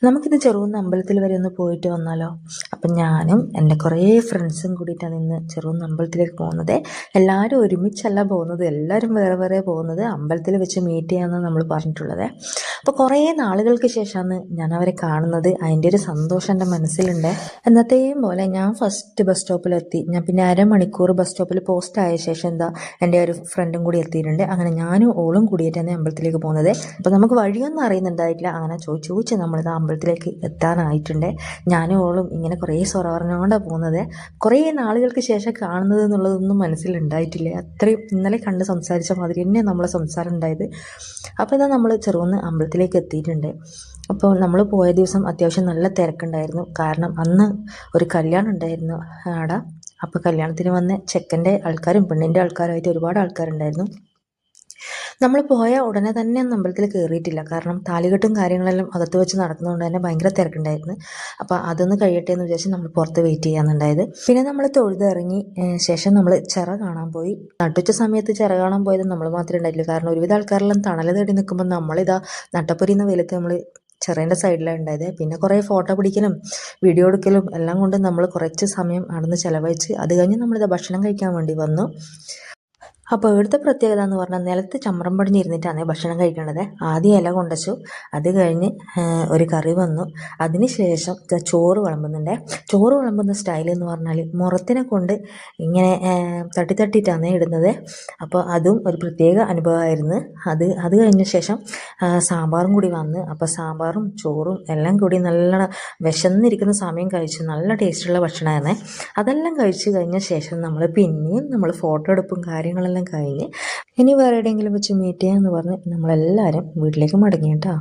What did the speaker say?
നമുക്കിത് ചെറുകുന്ന് അമ്പലത്തിൽ വരെ ഒന്ന് പോയിട്ട് വന്നാലോ? അപ്പം ഞാനും എൻ്റെ കുറേ ഫ്രണ്ട്സും കൂടിയിട്ടാണ് ഇന്ന് ചെറുകുന്ന് അമ്പലത്തിലേക്ക് പോകുന്നത്. എല്ലാവരും ഒരുമിച്ചല്ല പോകുന്നത്, എല്ലാവരും വേറെ വേറെ പോകുന്നത്. അമ്പലത്തിൽ വെച്ച് മീറ്റ് ചെയ്യാമെന്നാണ് നമ്മൾ പറഞ്ഞിട്ടുള്ളത്. അപ്പോൾ കുറേ നാളുകൾക്ക് ശേഷമാണ് ഞാൻ അവരെ കാണുന്നത്. അതിൻ്റെ ഒരു സന്തോഷം എൻ്റെ മനസ്സിലുണ്ട്. എന്നത്തെയും പോലെ ഞാൻ ഫസ്റ്റ് ബസ് സ്റ്റോപ്പിലെത്തി. ഞാൻ പിന്നെ അരമണിക്കൂർ ബസ് സ്റ്റോപ്പിൽ പോസ്റ്റ് ആയ ശേഷം എൻ്റെ ഒരു ഫ്രണ്ടും കൂടി എത്തിയിട്ടുണ്ട്. അങ്ങനെ ഞാനും ഓളും കൂടിയിട്ടാണ് അമ്പലത്തിലേക്ക് പോകുന്നത്. അപ്പോൾ നമുക്ക് വഴിയൊന്നും അറിയുന്നുണ്ടായിട്ടില്ല. അങ്ങനെ ചോദിച്ച് നമ്മളിത് അമ്പലത്തിലേക്ക് എത്താനായിട്ടുണ്ട്. ഞാനും ഓളും ഇങ്ങനെ കുറേ സൊറ പറഞ്ഞുകൊണ്ടാണ് പോകുന്നത്. കുറേ നാളുകൾക്ക് ശേഷം കാണുന്നത് എന്നുള്ളതൊന്നും മനസ്സിലുണ്ടായിട്ടില്ല. അത്രയും ഇന്നലെ കണ്ട് സംസാരിച്ച മാതിരി തന്നെ നമ്മളെ സംസാരം ഉണ്ടായത്. അപ്പോൾ ഇതാ നമ്മൾ ചെറുകുന്ന് അമ്പലത്തിലേക്ക് എത്തിയിട്ടുണ്ട്. അപ്പോൾ നമ്മൾ പോയ ദിവസം അത്യാവശ്യം നല്ല തിരക്കുണ്ടായിരുന്നു. കാരണം അന്ന് ഒരു കല്യാണം ഉണ്ടായിരുന്നു ആടെ. അപ്പോൾ കല്യാണത്തിന് വന്ന ചെക്കൻ്റെ ആൾക്കാരും പെണ്ണിൻ്റെ ആൾക്കാരുമായിട്ട് ഒരുപാട് ആൾക്കാരുണ്ടായിരുന്നു. നമ്മൾ പോയ ഉടനെ തന്നെ അമ്പലത്തിൽ കയറിയിട്ടില്ല. കാരണം താലികെട്ടും കാര്യങ്ങളെല്ലാം അകത്ത് വെച്ച് നടക്കുന്നതുകൊണ്ട് തന്നെ ഭയങ്കര തിരക്കുണ്ടായിരുന്നു. അപ്പോൾ അതൊന്ന് കഴിയട്ടെ എന്ന് വിചാരിച്ച് നമ്മൾ പുറത്ത് വെയിറ്റ് ചെയ്യാന്നുണ്ടായത്. പിന്നെ നമ്മൾ തൊഴുതിറങ്ങി ശേഷം നമ്മൾ ചിറ കാണാൻ പോയി. നട്ടുച്ച സമയത്ത് ചിറ കാണാൻ പോയത് നമ്മൾ മാത്രമേ ഉണ്ടായിട്ടില്ല. കാരണം ഒരുവിധ ആൾക്കാരെല്ലാം തണൽ തേടി നിൽക്കുമ്പോൾ നമ്മളിതാ നട്ടപ്പൊരിയുന്ന വെയിലത്ത് നമ്മൾ ചിറേൻ്റെ സൈഡിലാണ് ഉണ്ടായത്. പിന്നെ കുറേ ഫോട്ടോ പിടിക്കലും വീഡിയോ എടുക്കലും എല്ലാം കൊണ്ട് നമ്മൾ കുറച്ച് സമയം നടന്ന് ചിലവഴിച്ച് അത് കഴിഞ്ഞ് നമ്മളിതാ ഭക്ഷണം കഴിക്കാൻ വേണ്ടി വന്നു. അപ്പോൾ ഇവിടുത്തെ പ്രത്യേകത എന്ന് പറഞ്ഞാൽ നിലത്ത് ചമ്രം പടിഞ്ഞിരുന്നിട്ടാണ് ഭക്ഷണം കഴിക്കേണ്ടത്. ആദ്യം ഇല കൊണ്ടുവച്ചു, അത് കഴിഞ്ഞ് ഒരു കറി വന്നു, അതിന് ശേഷം ചോറ് വിളമ്പുന്നുണ്ട്. ചോറ് വിളമ്പുന്ന സ്റ്റൈൽ എന്ന് പറഞ്ഞാൽ മുറത്തിനെ കൊണ്ട് ഇങ്ങനെ തട്ടിത്തട്ടിയിട്ടാണ് ഇടുന്നത്. അപ്പോൾ അതും ഒരു പ്രത്യേക അനുഭവമായിരുന്നു. അത് കഴിഞ്ഞ ശേഷം സാമ്പാറും കൂടി വന്ന്, അപ്പോൾ സാമ്പാറും ചോറും എല്ലാം കൂടി നല്ല വിശന്നിരിക്കുന്ന സമയം കഴിച്ച് നല്ല ടേസ്റ്റുള്ള ഭക്ഷണമാണ്. അതെല്ലാം കഴിച്ച് കഴിഞ്ഞ ശേഷം നമ്മൾ ഫോട്ടോ എടുപ്പും കാര്യങ്ങളെല്ലാം കഴിഞ്ഞ് ഇനി വേറെ എവിടെയെങ്കിലും വെച്ച് മീറ്റ് ചെയ്യാമെന്ന് പറഞ്ഞ് നമ്മളെല്ലാവരും വീട്ടിലേക്ക് മടങ്ങി കേട്ടോ.